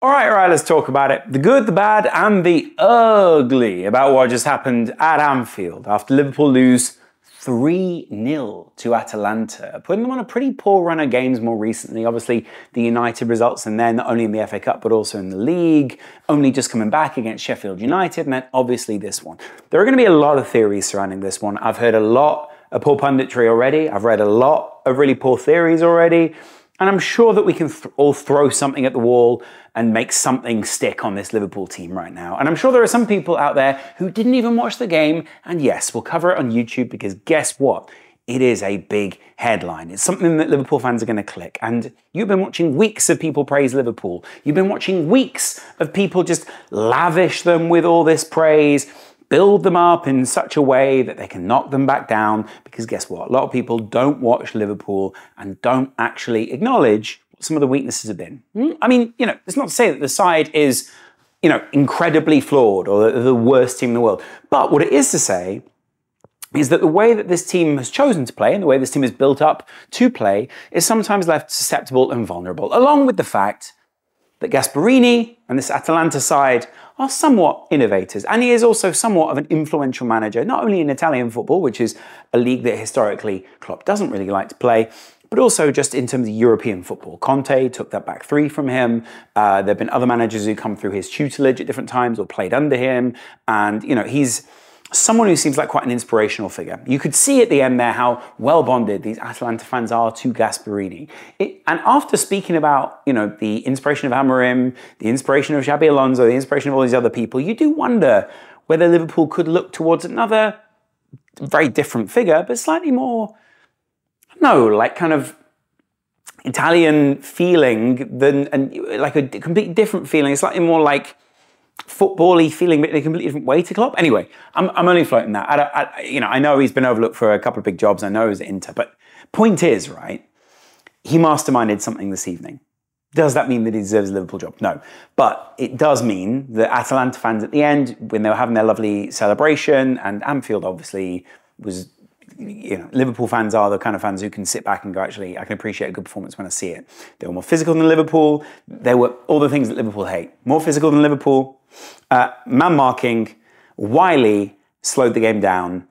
All right, let's talk about it. The good, the bad, and the ugly about what just happened at Anfield after Liverpool lose 3-0 to Atalanta, putting them on a pretty poor run of games more recently. Obviously, the United results, and then not only in the FA Cup, but also in the league, only just coming back against Sheffield United, and then obviously this one. There are going to be a lot of theories surrounding this one. I've heard a lot of poor punditry already. I've read a lot of really poor theories already. And I'm sure that we can all throw something at the wall and make something stick on this Liverpool team right now. And I'm sure there are some people out there who didn't even watch the game. And yes, we'll cover it on YouTube because guess what? It is a big headline. It's something that Liverpool fans are going to click. And you've been watching weeks of people praise Liverpool. You've been watching weeks of people just lavish them with all this praise, build them up in such a way that they can knock them back down, because guess what? A lot of people don't watch Liverpool and don't actually acknowledge what some of the weaknesses have been. I mean, it's not to say that the side is, incredibly flawed or the worst team in the world. But what it is to say is that the way that this team has chosen to play and the way this team is built up to play is sometimes left susceptible and vulnerable, along with the fact that Gasperini and this Atalanta side are somewhat innovators. And he is also somewhat of an influential manager, not only in Italian football, which is a league that historically Klopp doesn't really like to play, but also just in terms of European football. Conte took that back three from him. There have been other managers who come through his tutelage at different times or played under him. And, he's someone who seems like quite an inspirational figure. You could see at the end there how well bonded these Atalanta fans are to Gasperini. And after speaking about, the inspiration of Hmmm, the inspiration of Xabi Alonso, the inspiration of all these other people, you do wonder whether Liverpool could look towards another very different figure, but slightly more, like kind of Italian feeling and like a completely different feeling. It's slightly more like football-y feeling, but in a completely different way to Klopp. Anyway, I'm only floating that. I know he's been overlooked for a couple of big jobs. I know he was at Inter, but point is, right, he masterminded something this evening. Does that mean that he deserves a Liverpool job? No. But it does mean that Atalanta fans at the end, when they were having their lovely celebration, and Anfield obviously was, Liverpool fans are the kind of fans who can sit back and go, actually, I can appreciate a good performance when I see it. They were more physical than Liverpool. They were all the things that Liverpool hate. More physical than Liverpool. Man marking, Wiley slowed the game down,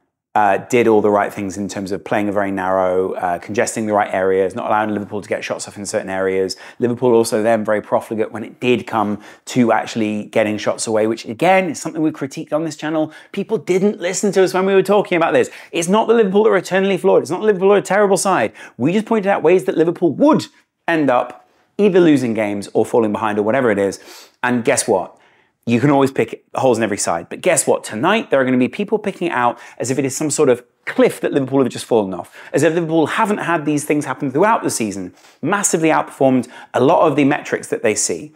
did all the right things in terms of playing a very narrow, congesting the right areas, not allowing Liverpool to get shots off in certain areas. Liverpool also then very profligate when it did come to actually getting shots away, which again is something we critiqued on this channel. People didn't listen to us when we were talking about this. It's not the Liverpool that are eternally flawed. It's not the Liverpool that are a terrible side. We just pointed out ways that Liverpool would end up either losing games or falling behind or whatever it is. And guess what? You can always pick holes in every side. But guess what? Tonight, there are going to be people picking it out as if it is some sort of cliff that Liverpool have just fallen off. As if Liverpool haven't had these things happen throughout the season. Massively outperformed a lot of the metrics that they see.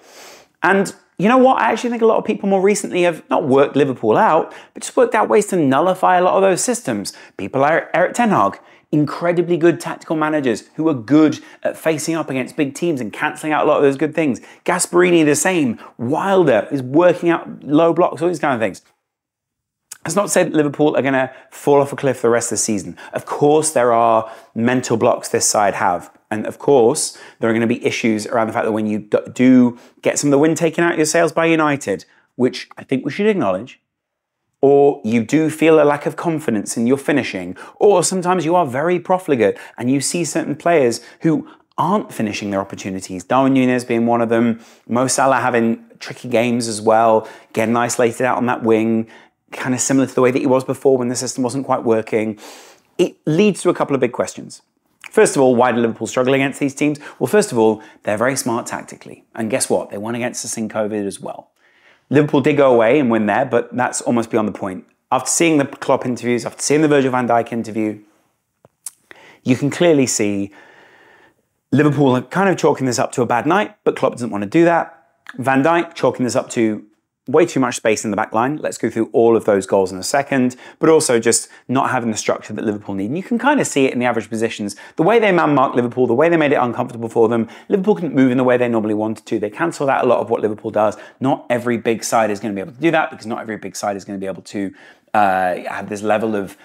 And you know what? I actually think a lot of people more recently have not worked Liverpool out, but just worked out ways to nullify a lot of those systems. People like Erik ten Hag, incredibly good tactical managers who are good at facing up against big teams and cancelling out a lot of those good things. Gasperini the same. Wilder is working out low blocks, all these kind of things. That's not to say that Liverpool are going to fall off a cliff the rest of the season. Of course, there are mental blocks this side have. And of course, there are going to be issues around the fact that when you do get some of the wind taken out of your sails by United, which I think we should acknowledge, or you do feel a lack of confidence in your finishing, or sometimes you are very profligate and you see certain players who aren't finishing their opportunities. Darwin Núñez being one of them, Mo Salah having tricky games as well, getting isolated out on that wing, kind of similar to the way that he was before when the system wasn't quite working. It leads to a couple of big questions. First of all, why do Liverpool struggle against these teams? Well, first of all, they're very smart tactically. And guess what? They won against us in COVID as well. Liverpool did go away and win there, but that's almost beyond the point. After seeing the Klopp interviews, after seeing the Virgil van Dijk interview, you can clearly see Liverpool are kind of chalking this up to a bad night, but Klopp doesn't want to do that. Van Dijk chalking this up to way too much space in the back line. Let's go through all of those goals in a second, but also just not having the structure that Liverpool need. And you can kind of see it in the average positions. The way they man-marked Liverpool, the way they made it uncomfortable for them, Liverpool couldn't move in the way they normally wanted to. They cancelled out a lot of what Liverpool does. Not every big side is going to be able to do that, because not every big side is going to be able to have this level of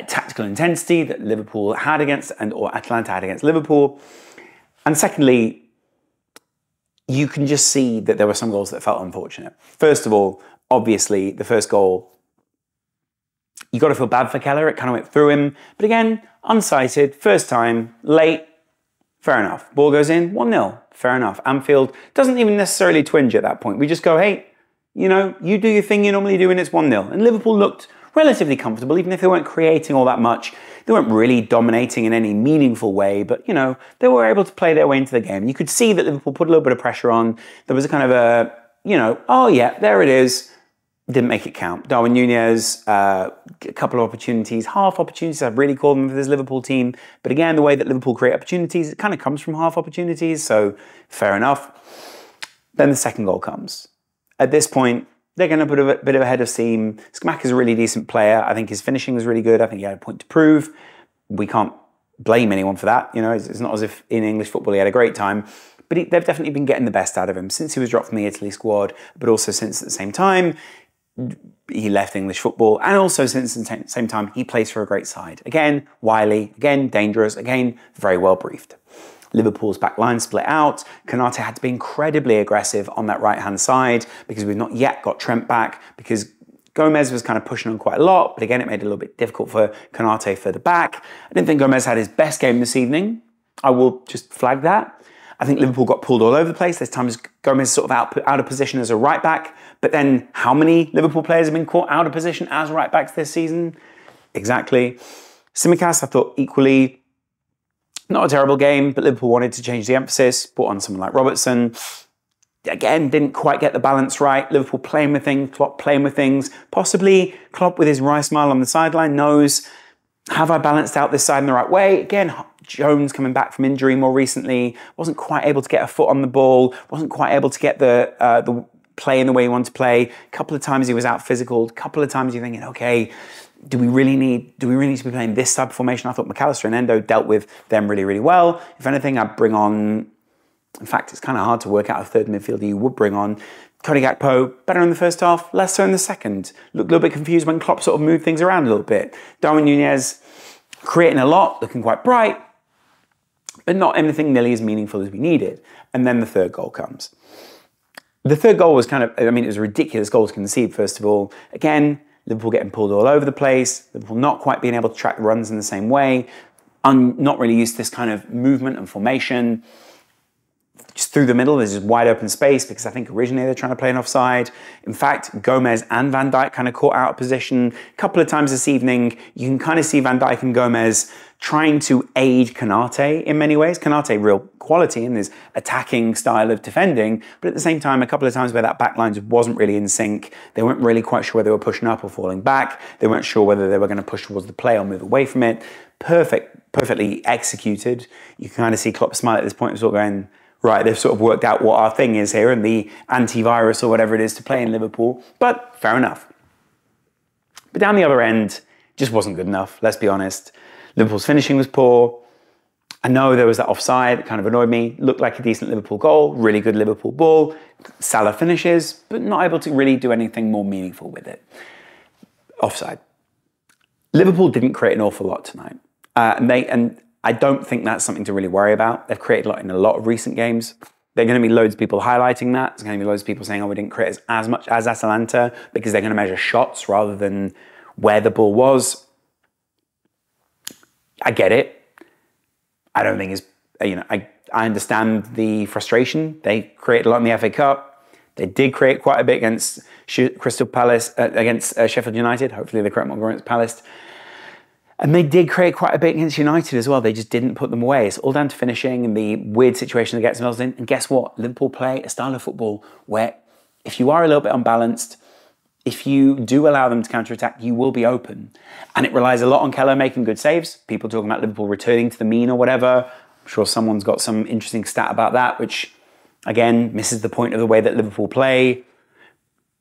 tactical intensity that Liverpool had against, or Atalanta had against Liverpool. And secondly, you can just see that there were some goals that felt unfortunate. First of all, obviously, the first goal, you got to feel bad for Keller. It kind of went through him. But again, unsighted, first time, late, fair enough. Ball goes in, 1-0, fair enough. Anfield doesn't even necessarily twinge at that point. We just go, hey, you know, you do your thing you normally do and it's 1-0. And Liverpool looked relatively comfortable, even if they weren't creating all that much. They weren't really dominating in any meaningful way, but, you know, they were able to play their way into the game. You could see that Liverpool put a little bit of pressure on. There was a kind of a, you know, oh yeah, there it is. Didn't make it count. Darwin Núñez, a couple of opportunities, half opportunities, I'd really call them for this Liverpool team. But again, the way that Liverpool create opportunities, it kind of comes from half opportunities, so fair enough. Then the second goal comes. At this point, they're going to put a bit of a head of steam. Scamacca's a really decent player. I think his finishing was really good. I think he had a point to prove. We can't blame anyone for that. You know, it's not as if in English football he had a great time. But they've definitely been getting the best out of him since he was dropped from the Italy squad, but also since at the same time he left English football, and also since at the same time he plays for a great side. Again, wily, again, dangerous, again, very well briefed. Liverpool's back line split out. Konate had to be incredibly aggressive on that right-hand side because we've not yet got Trent back, because Gomez was kind of pushing on quite a lot, but again, it made it a little bit difficult for Konate further back. I didn't think Gomez had his best game this evening. I will just flag that. I think Liverpool got pulled all over the place. There's times Gomez sort of out of position as a right back, but then how many Liverpool players have been caught out of position as right backs this season? Exactly. Tsimikas, I thought equally, not a terrible game, but Liverpool wanted to change the emphasis, brought on someone like Robertson. Again, didn't quite get the balance right. Liverpool playing with things, Klopp playing with things. Possibly Klopp with his wry smile on the sideline knows, have I balanced out this side in the right way? Again, Jones coming back from injury more recently, wasn't quite able to get a foot on the ball, wasn't quite able to get the play in the way he wanted to play. A couple of times he was out physical. A couple of times you're thinking, okay, do we really need to be playing this type of formation? I thought McAllister and Endo dealt with them really, really well. If anything, I'd bring on, in fact, it's kind of hard to work out a third midfielder you would bring on. Cody Gakpo, better in the first half, less so in the second. Looked a little bit confused when Klopp sort of moved things around a little bit. Darwin Núñez creating a lot, looking quite bright, but not anything nearly as meaningful as we needed. And then the third goal comes. The third goal was kind of, I mean, it was a ridiculous goal to concede, first of all. Again, Liverpool getting pulled all over the place, Liverpool not quite being able to track the runs in the same way. I'm not really used to this kind of movement and formation. Just through the middle, there's just wide open space because I think originally they're trying to play an offside. In fact, Gomez and Van Dijk kind of caught out of position. A couple of times this evening, you can kind of see Van Dijk and Gomez trying to aid Konate in many ways. Konate, real quality in his attacking style of defending, but at the same time, a couple of times where that back line wasn't really in sync. They weren't really quite sure whether they were pushing up or falling back. They weren't sure whether they were going to push towards the play or move away from it. Perfectly executed. You can kind of see Klopp smile at this point and sort of going, right, they've sort of worked out what our thing is here and the antivirus or whatever it is to play in Liverpool, but fair enough. But down the other end, just wasn't good enough, let's be honest. Liverpool's finishing was poor. I know there was that offside, it kind of annoyed me. Looked like a decent Liverpool goal, really good Liverpool ball. Salah finishes, but not able to really do anything more meaningful with it. Offside. Liverpool didn't create an awful lot tonight. And I don't think that's something to really worry about. They've created a lot in a lot of recent games. There are going to be loads of people highlighting that. There's going to be loads of people saying, oh, we didn't create as much as Atalanta because they're going to measure shots rather than where the ball was. I get it. I don't think it's, you know, I understand the frustration. They created a lot in the FA Cup. They did create quite a bit against Crystal Palace, against Sheffield United. Hopefully the correct one against Palace. And they did create quite a bit against United as well. They just didn't put them away. It's all down to finishing and the weird situation they get themselves in. And guess what? Liverpool play a style of football where if you are a little bit unbalanced, if you do allow them to counter-attack, you will be open. And it relies a lot on Keller making good saves. People talking about Liverpool returning to the mean or whatever. I'm sure someone's got some interesting stat about that, which, again, misses the point of the way that Liverpool play.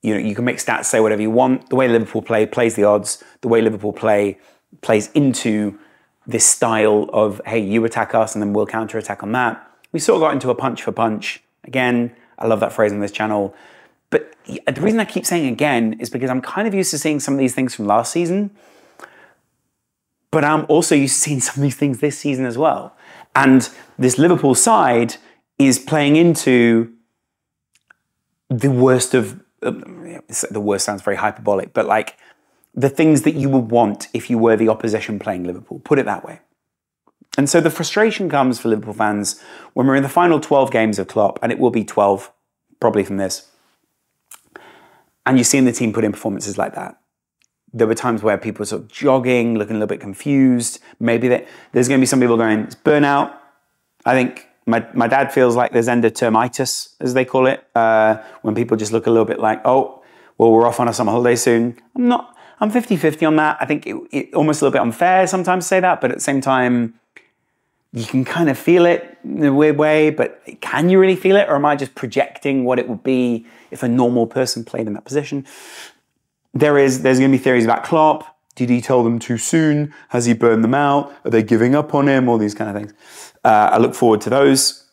You know, you can make stats say whatever you want. The way Liverpool play plays the odds. The way Liverpool play plays into this style of, hey, you attack us and then we'll counter-attack on that. We sort of got into a punch for punch. Again, I love that phrase on this channel. But the reason I keep saying again is because I'm kind of used to seeing some of these things from last season, but I'm also used to seeing some of these things this season as well. And this Liverpool side is playing into the worst of, the worst sounds very hyperbolic, but like the things that you would want if you were the opposition playing Liverpool, put it that way. And so the frustration comes for Liverpool fans when we're in the final 12 games of Klopp, and it will be 12 probably from this, and you're seeing the team put in performances like that. There were times where people were sort of jogging, looking a little bit confused. Maybe there's going to be some people going, it's burnout. I think my dad feels like there's endotermitis, as they call it, when people just look a little bit like, oh, well, we're off on a summer holiday soon. I'm 50-50 on that. I think it almost a little bit unfair sometimes to say that, but at the same time, you can kind of feel it in a weird way, but can you really feel it? Or am I just projecting what it would be if a normal person played in that position? There's going to be theories about Klopp. Did he tell them too soon? Has he burned them out? Are they giving up on him? All these kind of things. I look forward to those.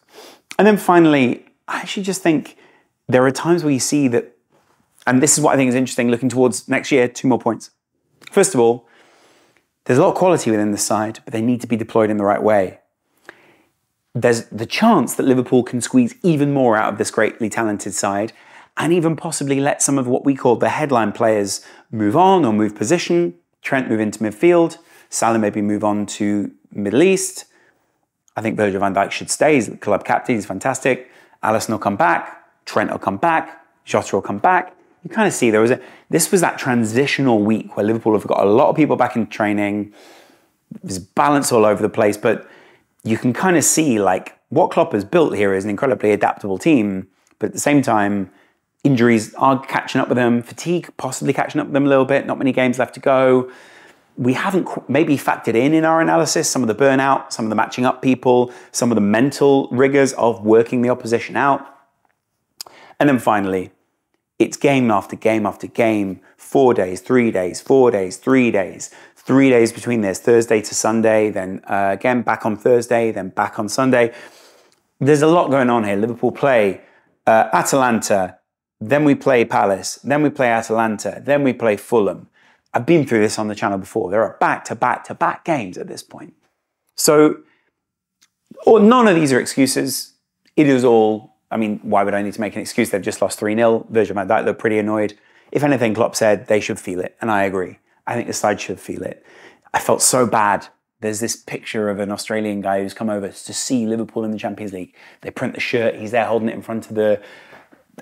And then finally, I actually just think there are times where you see that, and this is what I think is interesting looking towards next year, 2 more points. First of all, there's a lot of quality within the side, but they need to be deployed in the right way. There's the chance that Liverpool can squeeze even more out of this greatly talented side and even possibly let some of what we call the headline players move on or move position. Trent move into midfield. Salah maybe move on to Middle East. I think Virgil van Dijk should stay. He's the club captain. He's fantastic. Alisson will come back. Trent will come back. Jota will come back. You kind of see this was that transitional week where Liverpool have got a lot of people back in training. There's balance all over the place, but you can kind of see like what Klopp has built here is an incredibly adaptable team, but at the same time, injuries are catching up with them, fatigue possibly catching up with them a little bit, not many games left to go. We haven't maybe factored in our analysis some of the burnout, some of the matching up people, some of the mental rigors of working the opposition out. And then finally, it's game after game after game, 4 days, 3 days, 4 days, 3 days, 3 days between this, Thursday to Sunday, then again back on Thursday, then back on Sunday. There's a lot going on here. Liverpool play Atalanta, then we play Palace, then we play Atalanta, then we play Fulham. I've been through this on the channel before. There are back-to-back-to-back games at this point. So, none of these are excuses. It is all, I mean, why would I need to make an excuse? They've just lost 3-0. Virgil van Dijk looked pretty annoyed. If anything, Klopp said they should feel it, and I agree. I think the side should feel it. I felt so bad. There's this picture of an Australian guy who's come over to see Liverpool in the Champions League. They print the shirt. He's there holding it in front of the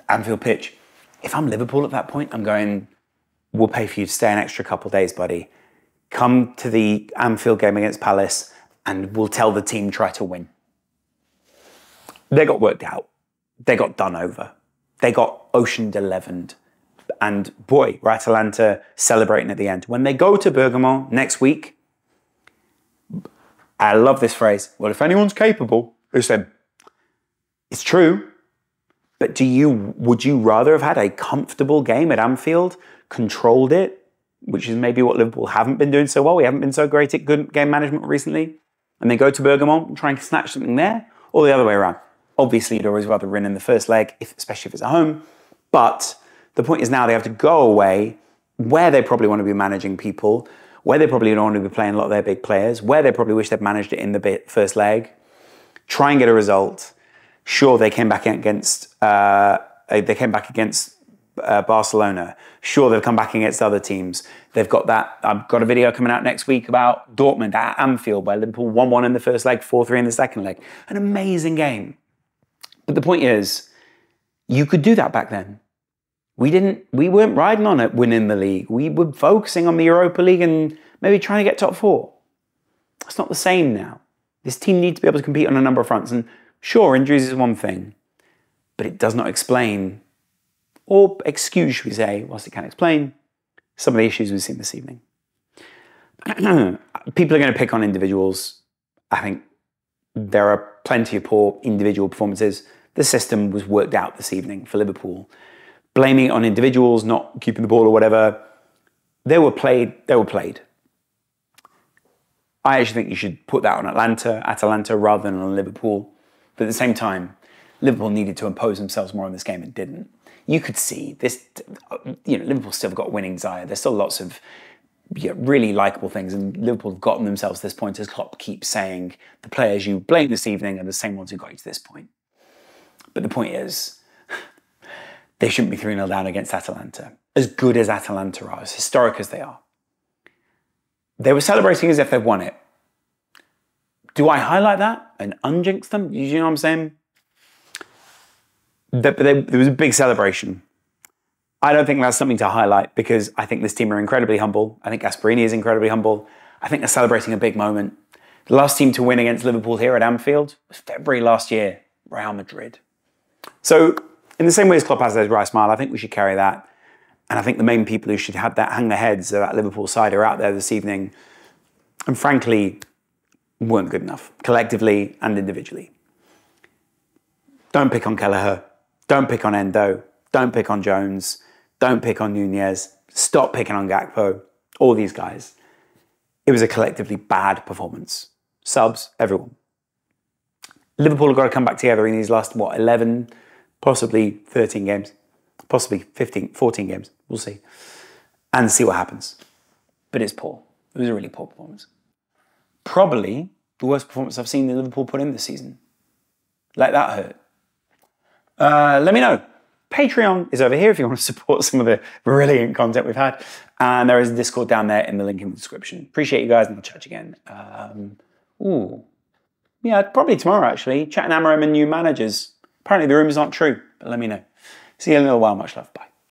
Anfield pitch. If I'm Liverpool at that point, I'm going, we'll pay for you to stay an extra couple of days, buddy. Come to the Anfield game against Palace and we'll tell the team try to win. They got worked out. They got done over. They got Ocean 11'd. And boy, we're Atalanta celebrating at the end. When they go to Bergamo next week, I love this phrase. Well, if anyone's capable, they said, it's true, but would you rather have had a comfortable game at Anfield, controlled it, which is maybe what Liverpool haven't been doing so well. We haven't been so great at good game management recently. And they go to Bergamo and try and snatch something there, or the other way around. Obviously, you'd always rather win in the first leg, especially if it's at home. But the point is now they have to go away where they probably want to be managing people, where they probably don't want to be playing a lot of their big players, where they probably wish they'd managed it in the first leg, try and get a result. Sure, they came back against Barcelona. Sure, they've come back against other teams. They've got that. I've got a video coming out next week about Dortmund at Anfield, where Liverpool 1-1 in the first leg, 4-3 in the second leg. An amazing game. But the point is, you could do that back then. We weren't riding on it winning the league. We were focusing on the Europa League and maybe trying to get top 4. It's not the same now. This team needs to be able to compete on a number of fronts. And sure, injuries is one thing, but it does not explain, or excuse, should we say, whilst it can explain, some of the issues we've seen this evening. People are going to pick on individuals. I think there are plenty of poor individual performances. The system was worked out this evening for Liverpool. Blaming it on individuals, not keeping the ball or whatever, they were played. I actually think you should put that on Atalanta rather than on Liverpool. But at the same time, Liverpool needed to impose themselves more on this game and didn't. You could see this, Liverpool still got winning desire. There's still lots of really likeable things, and Liverpool have gotten themselves to this point, as Klopp keeps saying, the players you blame this evening are the same ones who got you to this point. But the point is, They shouldn't be 3-0 down against Atalanta. As good as Atalanta are, as historic as they are. They were celebrating as if they've won it. Do I highlight that and unjinx them? You know what I'm saying? There was a big celebration. I don't think that's something to highlight because I think this team are incredibly humble. I think Gasperini is incredibly humble. I think they're celebrating a big moment. The last team to win against Liverpool here at Anfield was February last year, Real Madrid. So, in the same way as Klopp has those right smile, I think we should carry that. And I think the main people who should have that hang their heads of that Liverpool side are out there this evening. And frankly, weren't good enough, collectively and individually. Don't pick on Kelleher. Don't pick on Endo. Don't pick on Jones. Don't pick on Nunez. Stop picking on Gakpo. All these guys. It was a collectively bad performance. Subs, everyone. Liverpool have got to come back together in these last, 11, possibly 13 games. Possibly 15, 14 games. We'll see. And see what happens. But it's poor. It was a really poor performance. Probably the worst performance I've seen Liverpool put in this season. Let that hurt. Let me know. Patreon is over here if you want to support some of the brilliant content we've had. And there is a Discord down there in the link in the description. Appreciate you guys and I'll chat to you again. Yeah, probably tomorrow actually. Chatting Amorim and new managers. Apparently the rumours aren't true, but let me know. See you in a little while. Much love. Bye.